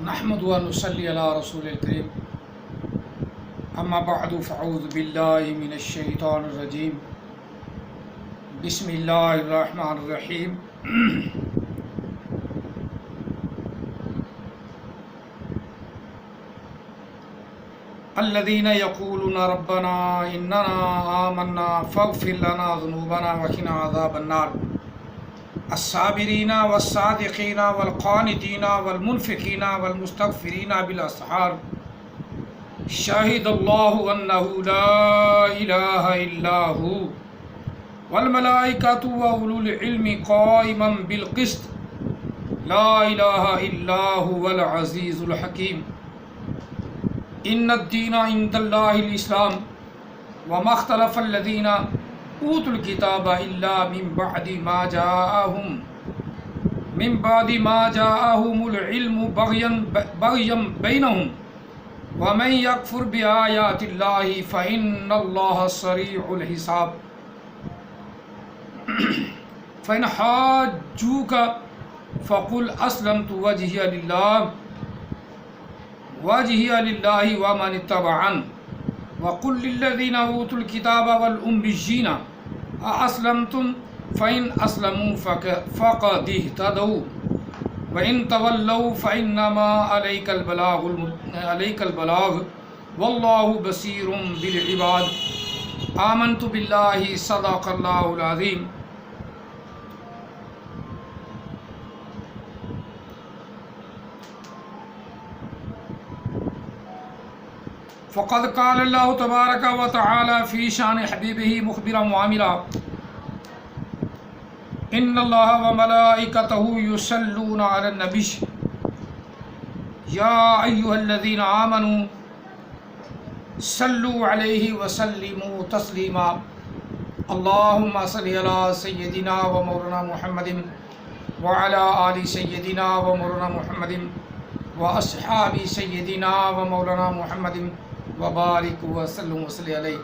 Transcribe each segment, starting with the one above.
نحمد و نصلی علی رسول الکریم اما بعد فاعوذ باللہ من الشیطان الرجیم بسم اللہ الرحمن الرحیم الذین یقولون ربنا اننا آمنا فاغفر لنا ذنوبنا وقنا عذاب النار الصابرین والصادقین والقانتین والمنفقین والمستغفرین بالاسحار شاہد اللہ انہ لا الہ الا ہو والملائکۃ واولو العلم قائما بالقسط لا الہ الا هو العزیز الحکیم ان الدین عند اللہ الاسلام وما اختلف الذین اوتوا الکتاب الا من بعد ما جاءهم العلم بغیا بینہم ومن یکفر بآیات اللہ فإن اللہ سریع الحساب فإن حاجوک فقل اسلمت وجهي لله ومن اتبعن وقل للذين اوتوا الكتاب والأميين أأسلمتم فإن أسلموا فقد اهتدوا وإن تولوا فإنما عليك البلاغ والله بصير بالعباد آمنت بالله صدق الله العظيم فقد قال اللہ تبارک و تعالی فی شان حبیبہ مخبرا معامرا ان اللہ و ملائکتہ یصلون علی النبی یا ایہا الذین آمنوا صلوا علیہ وسلموا تسلیما اللہم صلی علی سیدنا و مولانا محمد وعلی آل سیدنا و مولانا محمد و اصحاب سیدنا و مولانا محمد وبارک وسلم وصلی علیہ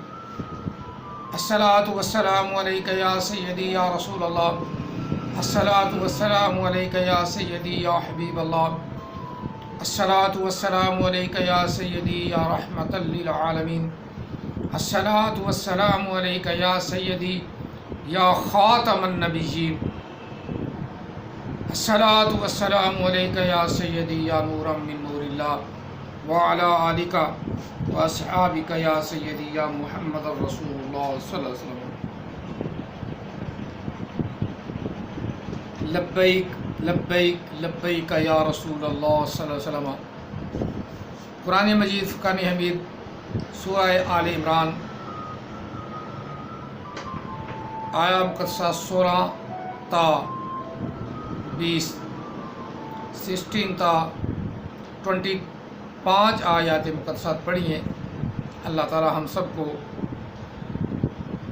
الصلاۃ والسلام علیک یا سیدی یا رسول اللہ الصلاۃ والسلام علیک یا سیدی یا حبیب اللہ الصلاۃ والسلام علیک یا سیدی یا رحمۃ للعالمین الصلاۃ والسلام علیک یا سیدی یا خاتم النبیین الصلاۃ والسلام علیک یا سیدی یا نورا من نور اللہ وعلی آلک واصحابک یا سیدی یا محمد رسول اللہ صلی اللہ علیہ وسلم لبیک لبیک لبیک یا رسول اللہ صلی اللہ علیہ وسلم قرآن مجید فرقان حمید سورہ آل عمران آیا مقدسہ 16 تا 20 16 تا 25 آیات مقدسات پڑھی ہیں۔ اللہ تعالی ہم سب کو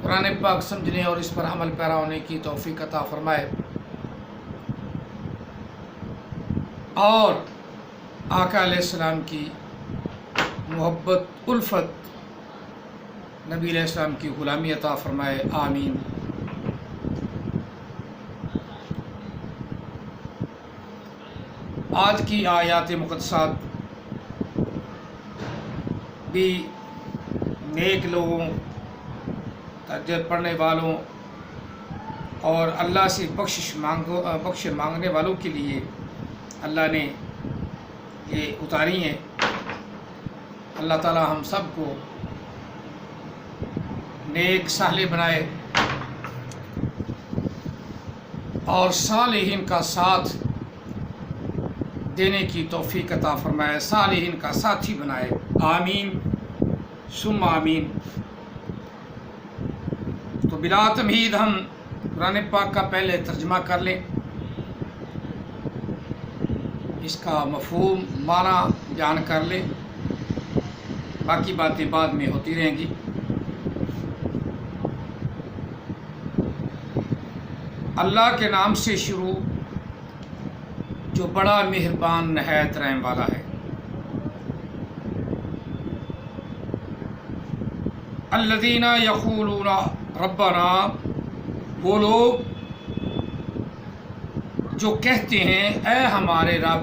قرآن پاک سمجھنے اور اس پر عمل پیرا ہونے کی توفیق عطا فرمائے، اور آقا علیہ السلام کی محبت الفت، نبی علیہ السلام کی غلامی عطا فرمائے، آمین۔ آج کی آیات مقدسات بھی نیک لوگوں، تہجد پڑھنے والوں اور اللہ سے بخش مانگنے والوں کے لیے اللہ نے یہ اتاری ہیں۔ اللہ تعالی ہم سب کو نیک صالح بنائے اور صالحین کا ساتھ دینے کی توفیق عطا فرمائے، صالحین کا ساتھی بنائے، آمین ثم آمین۔ تو بلا تمہید ہم قرآن پاک کا پہلے ترجمہ کر لیں، اس کا مفہوم معنی جان کر لیں، باقی باتیں بعد میں ہوتی رہیں گی۔ اللہ کے نام سے شروع جو بڑا مہربان نہایت رحم والا ہے۔ الذین یقولون ربنا، وہ لوگ جو کہتے ہیں اے ہمارے رب،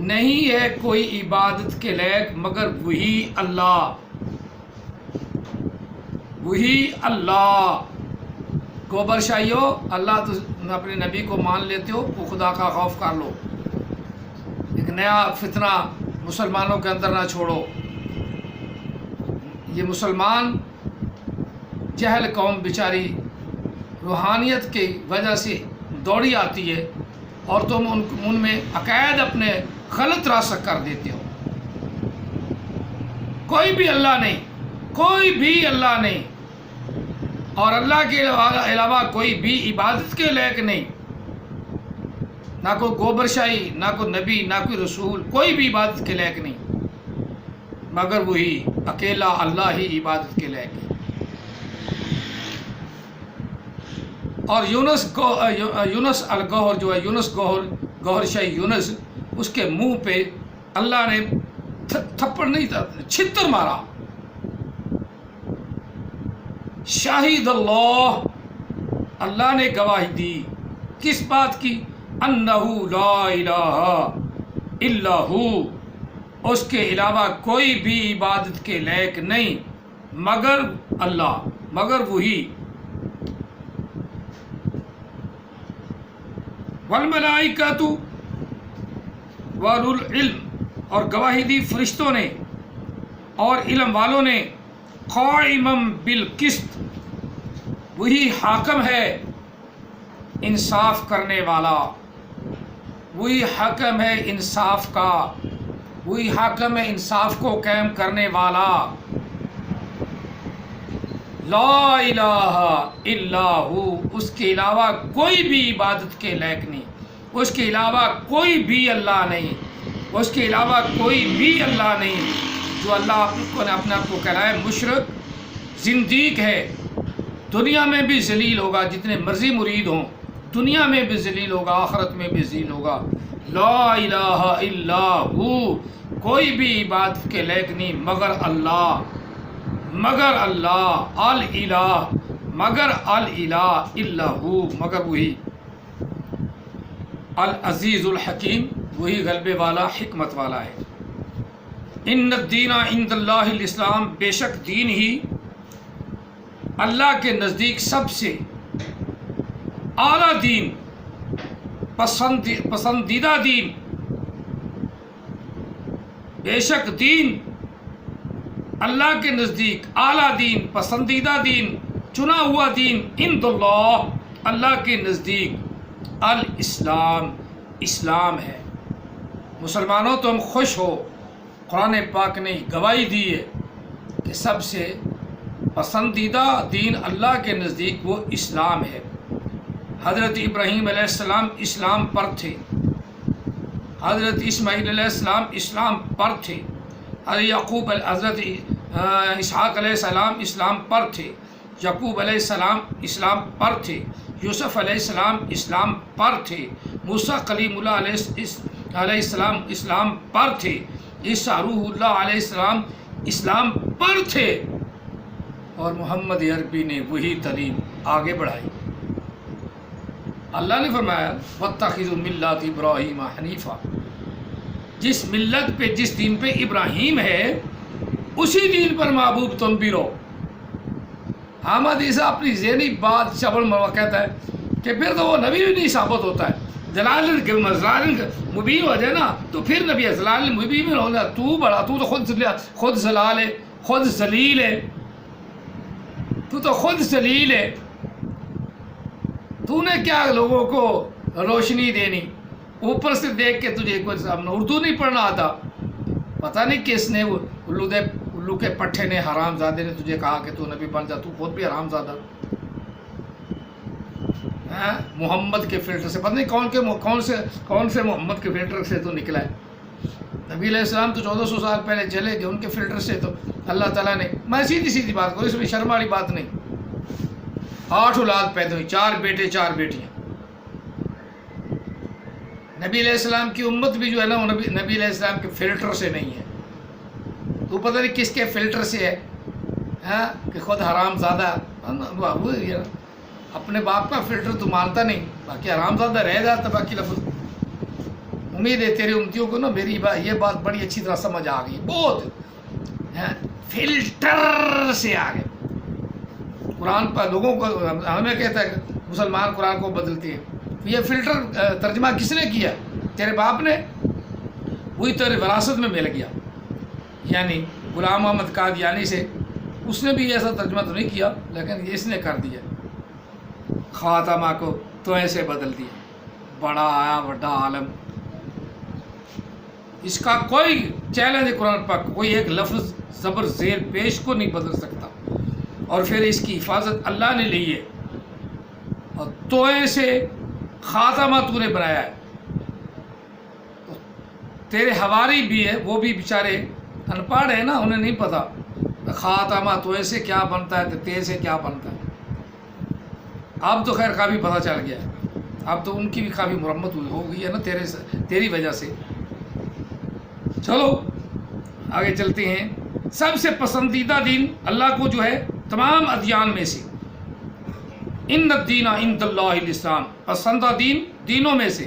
نہیں ہے کوئی عبادت کے لائق مگر وہی اللہ، وہی اللہ۔ گوبر شاہی ہو، اللہ تو اپنے نبی کو مان لیتے ہو تو خدا کا خوف کر لو، ایک نیا فتنہ مسلمانوں کے اندر نہ چھوڑو۔ یہ مسلمان جہل قوم بیچاری روحانیت کی وجہ سے دوڑی آتی ہے اور تم ان میں عقائد اپنے غلط راسخ کر دیتے ہو۔ کوئی بھی اللہ نہیں، کوئی بھی اللہ نہیں، اور اللہ کے علاوہ کوئی بھی عبادت کے لائق نہیں، نہ کوئی گوبر شاہی، نہ کوئی نبی، نہ کوئی رسول، کوئی بھی عبادت کے لائق نہیں مگر وہی اکیلا اللہ ہی عبادت کے لائق ہے۔ اور یونس الگوہر جو ہے، یونس گوہر شاہی یونس، اس کے منہ پہ اللہ نے تھپڑ نہیں تھا، چھتر مارا۔ شاہد اللہ، اللہ نے گواہی دی کس بات کی؟ انہو لا الہ الا ہو، اس کے علاوہ کوئی بھی عبادت کے لائق نہیں مگر اللہ، مگر وہی۔ والملائکۃ واولو العلم، اور گواہی دی فرشتوں نے اور علم والوں نے، قائما بالقسط، وہی حاکم ہے انصاف کرنے والا، وہی حاکم ہے انصاف کا، وہی حاکم ہے انصاف کو قائم کرنے والا۔ لا الہ الا ہو، اس کے علاوہ کوئی بھی عبادت کے لائق نہیں، اس کے علاوہ کوئی بھی اللہ نہیں، اس کے علاوہ کوئی بھی اللہ نہیں۔ جو اللہ نے اپنے آپ کو کہلایا مشرک، زندیق ہے، دنیا میں بھی ذلیل ہوگا، جتنے مرضی مرید ہوں دنیا میں بھی ذلیل ہوگا، آخرت میں بھی ذلیل ہوگا۔ لا الہ الا ہو، کوئی بھی عبادت کے لائق نہیں مگر اللہ، مگر اللہ، الہ، مگر الہ الا ہو، مگر وہی۔ العزیز الحکیم، وہی غلبے والا، حکمت والا ہے۔ ان الدین عند اللہ الاسلام، بے شک دین ہی اللہ کے نزدیک سب سے اعلیٰ دین، پسندیدہ دین، بے شک دین اللہ کے نزدیک اعلیٰ دین، پسندیدہ دین، چنا ہوا دین، عند اللہ، اللہ کے نزدیک، الاسلام، اسلام ہے۔ مسلمانوں تم خوش ہو، قرآن پاک نے گواہی دی ہے کہ سب سے پسندیدہ دین اللہ کے نزدیک وہ اسلام ہے۔ حضرت ابراہیم علیہ السلام اسلام پر تھے، حضرت اسماعیل علیہ السلام اسلام پر تھے، حضرت اسحاق علیہ السلام اسلام پر تھے، یعقوب علیہ السلام اسلام پر تھے، یوسف علیہ السلام اسلام پر تھے، موسیٰ کلیم اللہ علیہ السلام اسلام پر تھے، عیسیٰ روح اللہ علیہ السلام اسلام پر تھے، اور محمد عربی نے وہی تعلیم آگے بڑھائی۔ اللہ نے فرمایا وَاتَّخِذُوا مِلَّةَ إِبْرَاهِيمَ حَنِيفًا، جس ملت پہ، جس دین پہ ابراہیم ہے اسی دین پر محبوب تم بھی رہو۔ احمد عیسیٰ اپنی ذہنی بات چبڑ مروا کہتا ہے کہ پھر تو وہ نبی بھی نہیں ثابت ہوتا ہے، جلال مبین ہو جائے نا تو پھر نبی ہے، جلال مبین ہو جائے تو بڑا، تو خود جلال ہے، خود ذلیل ہے، تو خود ذلیل ہے، تو نے کیا لوگوں کو روشنی دینی؟ اوپر سے دیکھ کے تجھے کوئی اردو نہیں پڑھنا آتا، پتہ نہیں کس نے، الو کے پٹھے نے، حرام زادے نے تجھے کہا کہ تو نبی بن جا، تو خود بھی حرام زادہ، محمد کے فلٹر سے، پتہ نہیں کون سے محمد کے فلٹر سے تو نکلا ہے۔ نبی علیہ السلام تو 1400 سال پہلے چلے گئے، ان کے فلٹر سے تو اللہ تعالیٰ نے، میں سیدھی بات کروں، اس میں شرم والی بات نہیں، 8 اولاد پیدا ہوئی، 4 بیٹے 4 بیٹیاں۔ نبی علیہ السلام کی امت بھی جو ہے نا، وہ نبی علیہ السلام کے فلٹر سے نہیں ہے، تو پتہ نہیں کس کے فلٹر سے ہے، کہ خود حرام زادہ، اپنے باپ کا فلٹر تو مانتا نہیں، باقی حرام زادہ رہ جاتا، باقی لفظ امید ہے تیرے امتیوں کو نا میری یہ بات بڑی اچھی طرح سمجھ آ گئی، بہت فلٹر سے آ گئے قرآن پر لوگوں کو. ہمیں کہتا ہے کہ مسلمان قرآن کو بدلتے ہیں، یہ فلٹر ترجمہ کس نے کیا؟ تیرے باپ نے، وہی تیرے وراثت میں مل گیا. یعنی غلام محمد قادیانی سے اس نے بھی ایسا ترجمہ تو نہیں کیا، لیکن اس نے کر دیا، خاتمہ کو تو ایسے بدل دیا. بڑا آیا بڑا عالم، اس کا کوئی چیلنج قرآن پاک، کوئی ایک لفظ زبر زیر پیش کو نہیں بدل سکتا. اور پھر اس کی حفاظت اللہ نے لی ہے، اور توئے سے خاتمہ تو نے بنایا ہے. تیرے حواری بھی ہے، وہ بھی بیچارے ان پڑھ ہیں نا، انہیں نہیں پتا خاتمہ توئے سے کیا بنتا ہے تو تے سے کیا بنتا ہے. اب تو خیر کافی پتہ چل گیا ہے، اب تو ان کی بھی کافی مرمت ہو گئی ہے نا تیری وجہ سے. چلو آگے چلتے ہیں. سب سے پسندیدہ دین اللہ کو جو ہے تمام ادیان میں سے، ان الدین عند اللہ الاسلام، پسندیدہ دینوں میں سے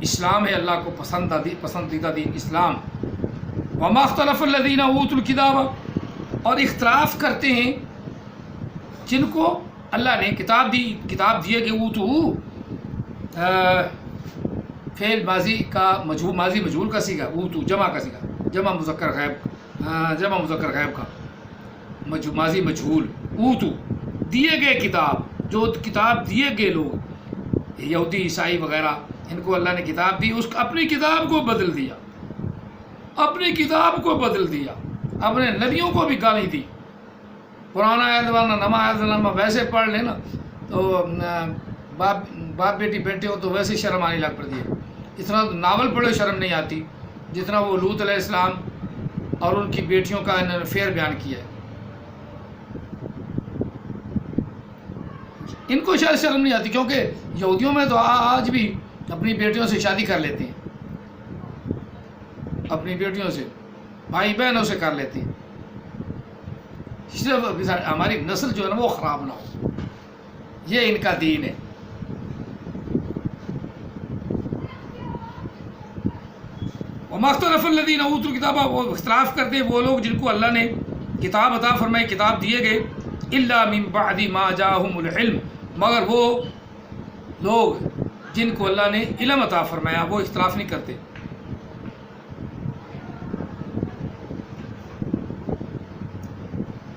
اسلام ہے. اللہ کو پسندیدہ دین اسلام. وما اختلف الذین اوتوا الکتاب، اور اختلاف کرتے ہیں جن کو اللہ نے کتاب دیے کہ اوتو فعل ماضی کا ماضی مجہول کا سیگا، اوتو جمع کا سیگا، جمع مذکر غائب کا ماضی مجہول. اوتو دیے گئے کتاب، جو کتاب دیے گئے لوگ یہودی عیسائی وغیرہ، ان کو اللہ نے کتاب دی، اپنی کتاب کو بدل دیا، اپنے نبیوں کو بھی گالی دی. پرانا اعتبار نما اعتبار ویسے پڑھ لیں نا تو باپ بیٹی بیٹھے ہو تو ویسے شرم آنے لگ پڑتی ہے. اتنا ناول پڑھے شرم نہیں آتی جتنا وہ لوط علیہ السلام اور ان کی بیٹیوں کا انہوں نے فیر بیان کیا ہے. ان کو شاید شرم نہیں آتی، کیونکہ یہودیوں میں تو آج بھی اپنی بیٹیوں سے شادی کر لیتے ہیں، اپنی بیٹیوں سے بھائی بہنوں سے کر لیتے ہیں، صرف ہماری نسل جو ہے نا وہ خراب نہ ہو. یہ ان کا دین ہے. وما اختلف الذین اوتوا الکتاب، وہ اختلاف کرتے ہیں وہ لوگ جن کو اللہ نے کتاب عطا فرمائی، کتاب دیے گئے، الا من بعد ما جاءہم العلم، مگر وہ لوگ جن کو اللہ نے علم عطا فرمایا وہ اختلاف نہیں کرتے.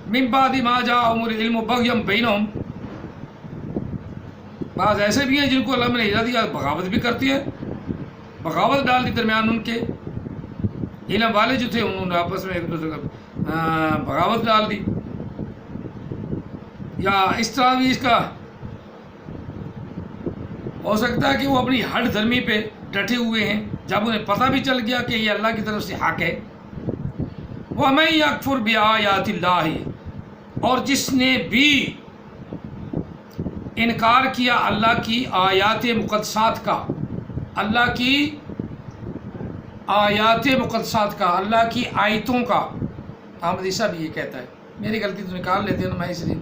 من بعد ما جاءہم العلم بغیا بینہم، بعض ایسے بھی ہیں جن کو اللہ نے ہدایت دیا بغاوت بھی کرتی ہے، بغاوت ڈال دی درمیان ان کے. علم والے جو تھے انہوں نے آپس میں ایک دوسرے کا بغاوت ڈال دی. یا اس طرح بھی اس کا ہو سکتا ہے کہ وہ اپنی ہٹ دھرمی پہ ڈٹے ہوئے ہیں، جب انہیں پتہ بھی چل گیا کہ یہ اللہ کی طرف سے حق ہے. وَمَن يَكْفُرْ بِآيَاتِ اللَّهِ، اور جس نے بھی انکار کیا اللہ کی آیات مقدسات کا، اللہ کی آیات مقدسات کا، اللہ کی آیتوں کا. احمد عیسیٰ بھی یہ کہتا ہے، میری غلطی تو نکال لیتے ہیں نا میں اس لیے،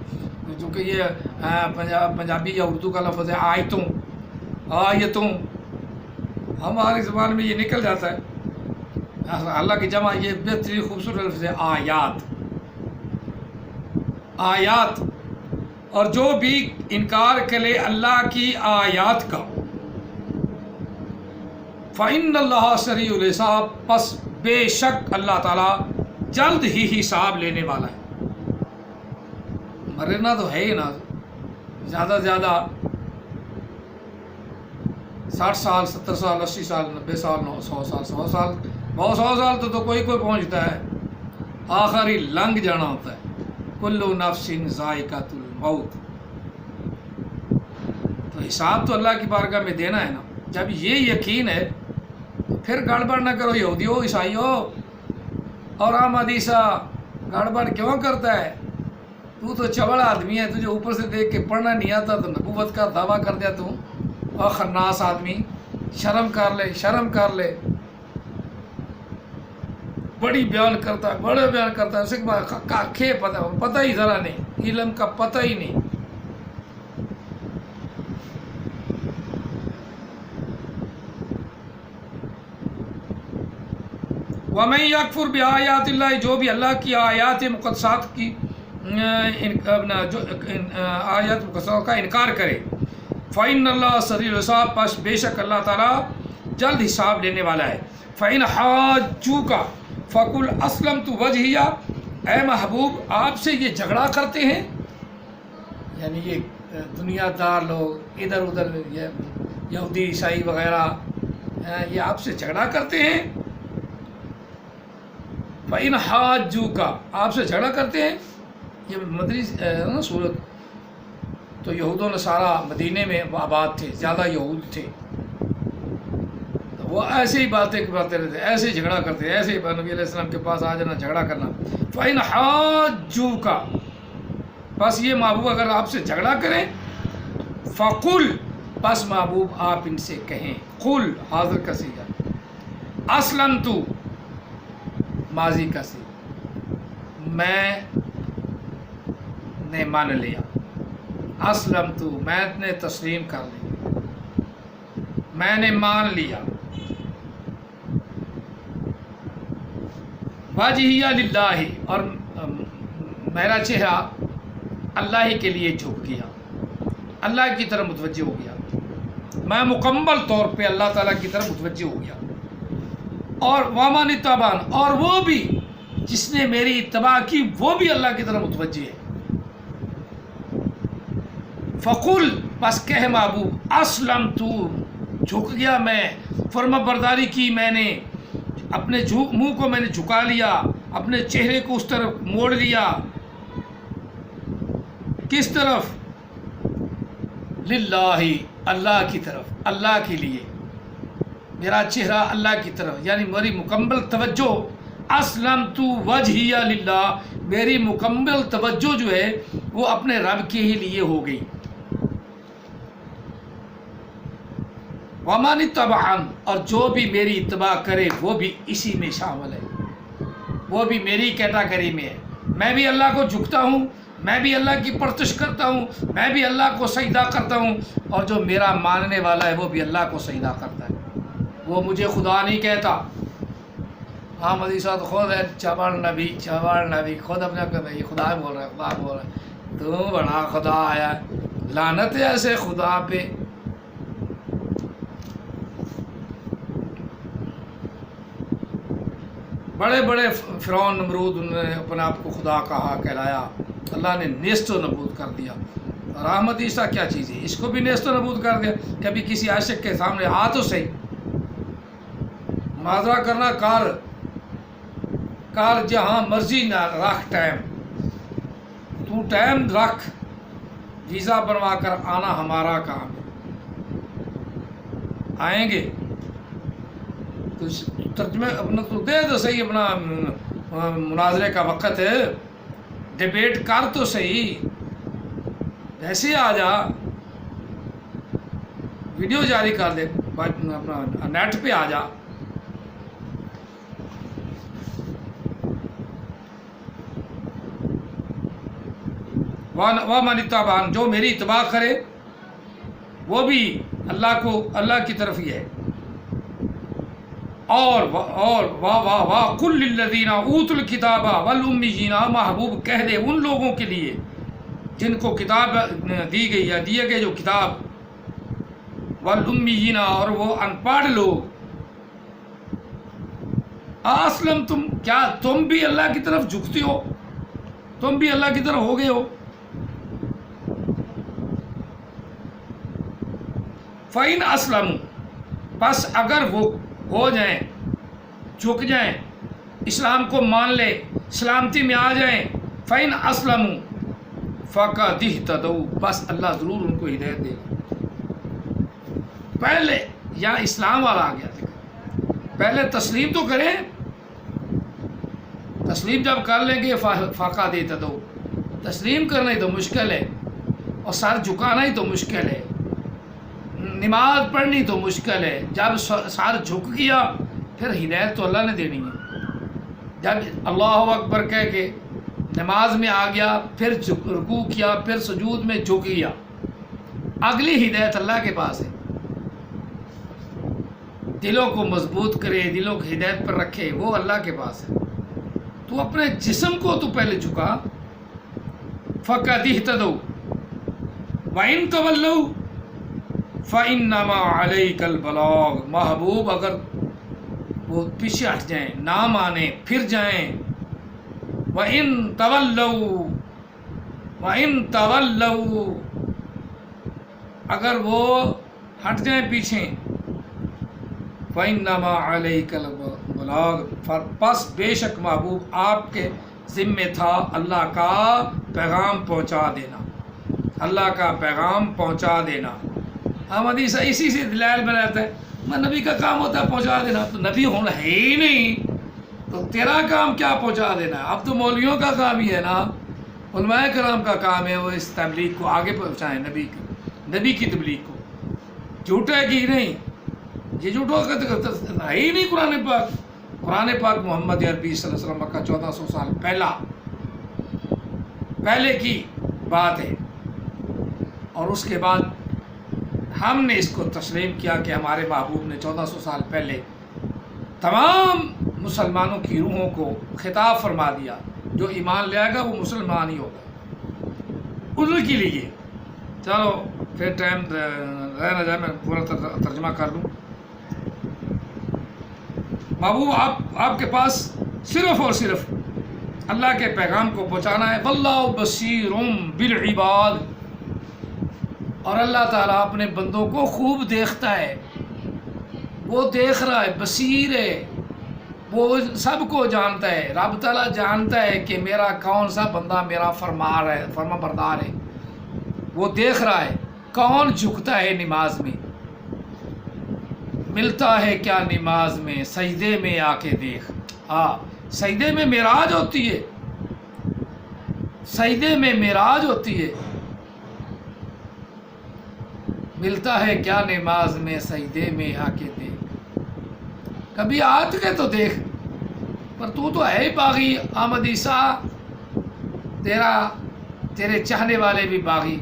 چونکہ یہ پنجابی یا اردو کا لفظ ہے آیتوں، ہماری زبان میں یہ نکل جاتا ہے. اللہ کی جمع یہ بہترین خوبصورت لفظ ہے آیات. اور جو بھی انکار کرے اللہ کی آیات کا، فَإِنَّ اللَّهَ سَرِيعُ الْحِسَابِ، پس بے شک اللہ تعالیٰ جلد ہی حساب لینے والا ہے. مرنا تو ہے ہی نا، زیادہ سے زیادہ 60 سال 70 سال 80 سال 90 سال 100 سال 100 سال، 100 سال تو کوئی پہنچتا ہے، آخری لنگ جانا ہوتا ہے. کل نفس ذائقۃ الموت، تو حساب تو اللہ کی بارگاہ میں دینا ہے نا. جب یہ یقین ہے تو پھر گڑبڑ نہ کرو یہودیو عیسائیو. اور احمد عیسیٰ گڑبڑ کیوں کرتا ہے؟ تو چبڑا آدمی ہے، تجھے اوپر سے دیکھ کے پڑھنا نہیں آتا تو نبوت کا دعویٰ کر دیا تو. اور خناس آدمی، شرم کر لے. بڑے بیان کرتا ہے، اسے پتہ ہی ذرا نہیں، علم کا پتہ ہی نہیں. وَمَن يَكْفُرْ بِآيَاتِ اللَّهِ، جو بھی اللہ کی آیات مقدسات کی آیات مقدسات کا انکار کرے، فَإِنَّ اللَّهَ سَرِيعُ الْحِسَابِ، پس بے شک اللہ تعالیٰ جلد حساب لینے والا ہے۔ فَإِنْ حَاجُّوكَ فَقُلْ أَسْلَمْتُ وَجْهِيَ، اے محبوب آپ سے یہ جھگڑا کرتے ہیں، یعنی یہ دنیا دار لوگ ادھر ادھر یہودی عیسائی وغیرہ یہ آپ سے جھگڑا کرتے ہیں۔ فَإِنْ حَاجُّوكَ، آپ سے جھگڑا کرتے ہیں، یہ مدنی صورت تو یہود و نصارہ مدینے میں آباد تھے، زیادہ یہود تھے، تو وہ ایسے ہی باتیں کرتے رہتے، ایسے ہی جھگڑا کرتے، ایسے ہی نبی علیہ السلام کے پاس آ جانا، جھگڑا کرنا۔ فَإِنْ حَاجُّوكَ، بس یہ محبوب اگر آپ سے جھگڑا کریں، فَقُلْ، بس محبوب آپ ان سے کہیں، قُل حاضر کا صیغہ، أَسْلَمْتُ ماضی کا صیغہ، میں نے مان لیا، اسلمت میں نے تسلیم کر لی، میں نے مان لیا، وجہیہ للہ، اور میرا چہرہ اللہ ہی کے لیے جھک گیا، اللہ کی طرف متوجہ ہو گیا، میں مکمل طور پہ اللہ تعالیٰ کی طرف متوجہ ہو گیا۔ اور وَمَنِ اتَّبَعَنِ، اور وہ بھی جس نے میری اتباع کی وہ بھی اللہ کی طرف متوجہ ہے۔ فَقُلْ، بس کہہ محبوب، اسلمت جھک گیا، میں فرما برداری کی، میں نے اپنے منہ کو میں نے جھکا لیا، اپنے چہرے کو اس طرف موڑ لیا، کس طرف؟ للہ، اللہ کی طرف، اللہ کے لیے، میرا چہرہ اللہ کی طرف، یعنی میری مکمل توجہ، اسلمت وجہیہ للہ، میری مکمل توجہ جو ہے وہ اپنے رب کے ہی لیے ہو گئی۔ وَمَنِ اتَّبَعَنِ، اور جو بھی میری اتباع کرے وہ بھی اسی میں شامل ہے، وہ بھی میری کیٹاگری میں ہے، میں بھی اللہ کو جھکتا ہوں، میں بھی اللہ کی پرستش کرتا ہوں، میں بھی اللہ کو سجدہ کرتا ہوں، اور جو میرا ماننے والا ہے وہ بھی اللہ کو سجدہ کرتا ہے، وہ مجھے خدا نہیں کہتا۔ ہاں مدی صاحب خود ہے چبڑ نبی خود اپنے آپ کہتا ہے یہ خدا بول رہا ہے، خدا بول رہا ہے، تو بڑا خدا آیا، لعنت ہے ایسے خدا پہ۔ بڑے بڑے فرعون نمرود، انہوں نے اپنے آپ کو خدا کہا، کہلایا، اللہ نے نیست و نبود کر دیا۔ اور احمد عیسیٰ کیا چیز ہے، اس کو بھی نیست و نبود کر دیا۔ کبھی کسی عاشق کے سامنے آ تو صحیح، مناظرہ کرنا، کار جہاں مرضی نہ رکھ، تو ٹائم رکھ، ویزا بنوا کر آنا ہمارا کام ہے، آئیں گے تو ترجمے اپنا تو دے دو صحیح، اپنا مناظرے کا وقت ہے، ڈیبیٹ کر تو صحیح، ویسے آ جا، ویڈیو جاری کر دے، اپنا نیٹ پہ آ جا۔ وَمَنِ اتَّبَعَنِ، جو میری اتباع کرے وہ بھی اللہ کی طرف ہی ہے۔ اور وَقُلْ لِلَّذِينَ أُوتُوا الْكِتَابَ وَالْأُمِّيِّينَ، محبوب کہہ دے ان لوگوں کے لیے جن کو کتاب دی گئی یا دیے گئے جو کتاب، وَالْأُمِّيِّينَ، اور وہ ان پڑھ لوگ، أَأَسْلَمْتُمْ، کیا تم بھی اللہ کی طرف جھکتے ہو، تم بھی اللہ کی طرف ہو گئے ہو؟ فَإِنْ أَسْلَمُوا، بس اگر وہ ہو جائیں، جھک جائیں، اسلام کو مان لے، سلامتی میں آ جائیں، فَإِنْ أَسْلَمُوا فَقَدِ اهْتَدَوْا، بس اللہ ضرور ان کو ہدایت دے گا۔ پہلے یہاں اسلام والا آ گیا، پہلے تسلیم تو کریں، تسلیم جب کر لیں گے فَقَدِ اهْتَدَوْا، تسلیم کرنا ہی تو مشکل ہے، اور سر جھکانا ہی تو مشکل ہے، نماز پڑھنی تو مشکل ہے، جب سر جھک گیا پھر ہدایت تو اللہ نے دینی ہے۔ جب اللہ اکبر کہہ کے نماز میں آ گیا، پھر رکوع کیا، پھر سجود میں جھک گیا، اگلی ہدایت اللہ کے پاس ہے۔ دلوں کو مضبوط کرے، دلوں کو ہدایت پر رکھے، وہ اللہ کے پاس ہے۔ تو اپنے جسم کو تو پہلے جھکا۔ فَقَدِ اهْتَدَوْا وَإِن تَوَلَّوْا فَإِنَّمَا عَلَيْكَ الْبَلَاغُ، محبوب اگر وہ پیچھے ہٹ جائیں، نہ مانیں، پھر جائیں، وَإِن تَوَلَّوْا اگر وہ ہٹ جائیں پیچھے، فَإِنَّمَا عَلَيْكَ الْبَلَاغُ پس بے شک محبوب آپ کے ذمہ تھا اللہ کا پیغام پہنچا دینا، اللہ کا پیغام پہنچا دینا۔ ہم حدیث اسی سے دلائل بناتے ہیں، نبی کا کام ہوتا ہے پہنچا دینا، تو نبی ہونا ہے ہی نہیں تو تیرا کام کیا پہنچا دینا ہے؟ اب تو مولویوں کا کام ہی ہے نا، علماء کرام کا کام ہے وہ اس تبلیغ کو آگے پہنچائیں، نبی کی تبلیغ کو۔ جھوٹا ہے کہ نہیں؟ یہ جھوٹا ہے ہی نہیں۔ قرآن پاک محمد عربی صلی اللہ علیہ وسلم کا 1400 سال پہلے کی بات ہے، اور اس کے بعد ہم نے اس کو تسلیم کیا کہ ہمارے محبوب نے 1400 سال پہلے تمام مسلمانوں کی روحوں کو خطاب فرما دیا، جو ایمان لے آئے گا وہ مسلمان ہی ہوگا۔ ان کے لیے چلو پھر ٹائم رہ نہ جائے، میں پورا ترجمہ کر لوں۔ محبوب آپ کے پاس صرف اور صرف اللہ کے پیغام کو پہنچانا ہے۔ واللہ بصیر بالعباد، اور اللہ تعالیٰ اپنے بندوں کو خوب دیکھتا ہے، وہ دیکھ رہا ہے، بصیر ہے، وہ سب کو جانتا ہے۔ رب تعالیٰ جانتا ہے کہ میرا کون سا بندہ میرا فرما بردار ہے، وہ دیکھ رہا ہے۔ کون جھکتا ہے نماز میں، ملتا ہے کیا نماز میں، سجدے میں آ کے دیکھ۔ سجدے میں معراج ہوتی ہے، سجدے میں معراج ہوتی ہے۔ ملتا ہے کیا نماز میں، سجدے میں آ کے دیکھ۔ کبھی آت کے تو دیکھ، پر تو ہے ہی باغی احمد عیسیٰ، تیرے چاہنے والے بھی باغی۔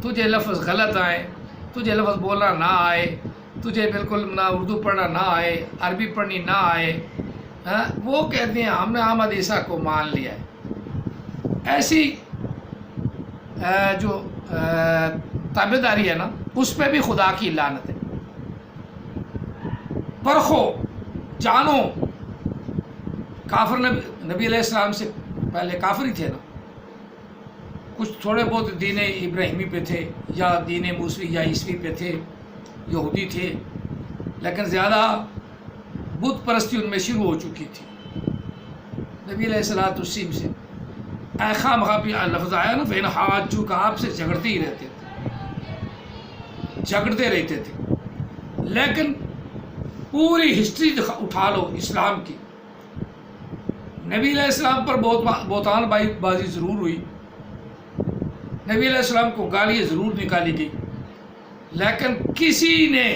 تجھے لفظ غلط آئے، تجھے لفظ بولنا نہ آئے، تجھے بالکل نہ اردو پڑھنا نہ آئے، عربی پڑھنی نہ آئے، وہ کہتے ہیں ہم نے احمد عیسیٰ کو مان لیا ہے۔ ایسی جو تابعداری ہے نا، اس پہ بھی خدا کی لعنت ہے۔ پرکھو، جانو، کافر نبی علیہ السلام سے پہلے کافر ہی تھے نا، کچھ تھوڑے بہت دین ابراہیمی پہ تھے، یا دین موسوی یا عیسوی پہ تھے، یہودی تھے، لیکن زیادہ بت پرستی ان میں شروع ہو چکی تھی نبی علیہ السلام سے۔ خواہ مخواہ بھی لفظ آیا نا، فین حاجو کا، آپ سے جھگڑتے ہی رہتے تھے، جھگڑتے رہتے تھے۔ لیکن پوری ہسٹری اٹھا لو اسلام کی، نبی علیہ السلام پر بہتان بازی ضرور ہوئی، نبی علیہ السلام کو گالیاں ضرور نکالی گئی، لیکن کسی نے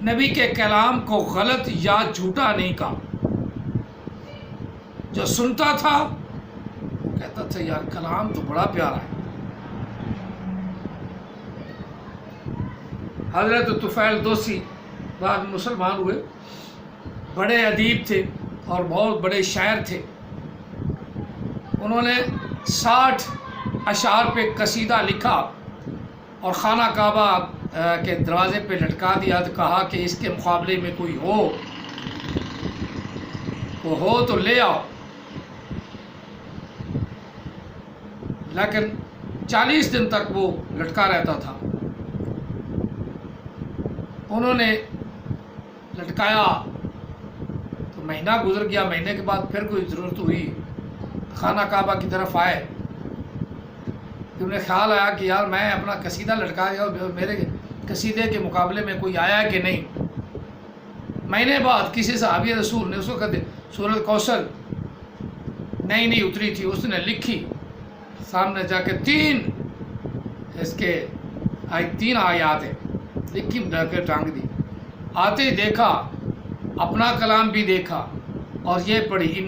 نبی کے کلام کو غلط یا جھوٹا نہیں کہا۔ جو سنتا تھا وہ کہتا تھا یار کلام تو بڑا پیارا ہے۔ حضرت طفیل دوسی بعد میں مسلمان ہوئے، بڑے ادیب تھے اور بہت بڑے شاعر تھے۔ انہوں نے 60 اشعار پہ قصیدہ لکھا اور خانہ کعبہ کے دروازے پہ لٹکا دیا، تو کہا کہ اس کے مقابلے میں کوئی ہو تو لے آؤ۔ لیکن 40 دن تک وہ لٹکا رہتا تھا۔ انہوں نے لٹکایا تو مہینہ گزر گیا، مہینے کے بعد پھر کوئی ضرورت ہوئی، خانہ کعبہ کی طرف آئے، تو انہیں خیال آیا کہ یار میں اپنا قصیدہ لٹکا دیا اور میرے قصیدے کے مقابلے میں کوئی آیا کہ نہیں۔ مہینے بعد کسی صحابی رسول نے اس کو کہتے سورۃ کوثر نہیں اتری تھی، اس نے لکھی، سامنے جا کے 3 آیات ہیں لکھی، ڈر کے ٹانگ دی، آتے دیکھا، اپنا کلام بھی دیکھا اور یہ پڑھی،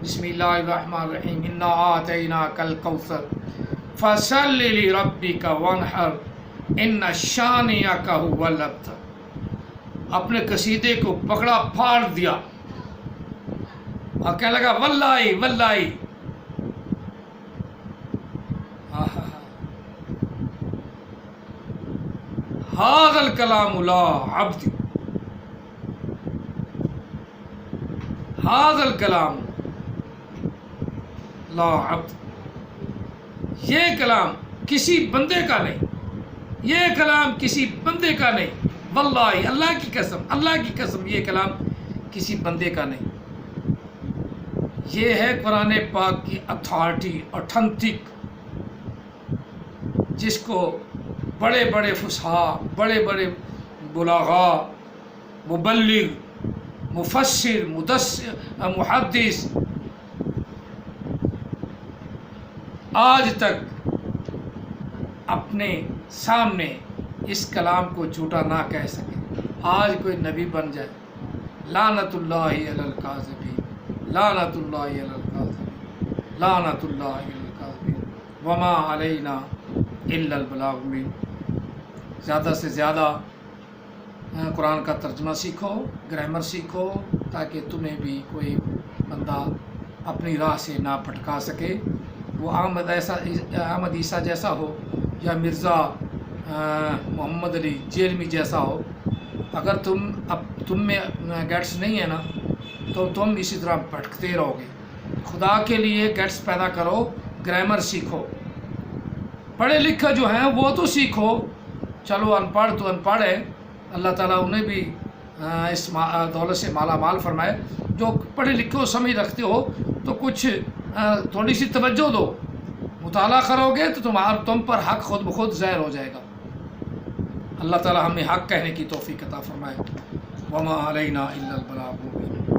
بسم اللہ الرحمن الرحیم، انا آتیناک الکوثر فصل لربک وانحر ان شانئک هو الابتر۔ اپنے قصیدے کو پکڑا، پھاڑ دیا اور کہنے لگا واللہ واللہ ھذا الکلام لا عبد، ھذا الکلام لا عبد، یہ کلام کسی بندے کا نہیں، یہ کلام کسی بندے کا نہیں، واللہ اللہ کی قسم، اللہ کی قسم یہ کلام کسی بندے کا نہیں۔ یہ ہے قرآن پاک کی اتھارٹی، اوتھینٹک، جس کو بڑے بڑے فصحاء، بڑے بڑے بلاغاء، مبلغ، مفسر، محدث آج تک اپنے سامنے اس کلام کو جھوٹا نہ کہہ سکے۔ آج کوئی نبی بن جائے، لعنت اللہ علی الکاذبین، لعنت اللہ علی الکاذبین، لعنت اللہ علی الکاذبین، وما علینا الا البلاغ المبین۔ زیادہ سے زیادہ قرآن کا ترجمہ سیکھو، گرامر سیکھو، تاکہ تمہیں بھی کوئی بندہ اپنی راہ سے نہ پھٹکا سکے، وہ احمد عیسیٰ جیسا ہو یا مرزا محمد علی جیلمی جیسا ہو۔ اگر تم میں گیٹس نہیں ہے نا تو تم اسی طرح بھٹکتے رہو گے۔ خدا کے لیے گیٹس پیدا کرو، گرامر سیکھو، پڑھے لکھے جو ہیں وہ تو سیکھو، چلو ان پڑھ تو ان پڑھ ہے، اللہ تعالیٰ انہیں بھی اس دولت سے مالا مال فرمائے۔ جو پڑھے لکھے ہو، سمجھ رکھتے ہو تو کچھ تھوڑی سی توجہ دو، مطالعہ کرو گے تو تم پر حق خود بخود ظاہر ہو جائے گا۔ اللہ تعالیٰ ہمیں حق کہنے کی توفیق عطا فرمائے۔ وما علینا الا البلاغ المبین۔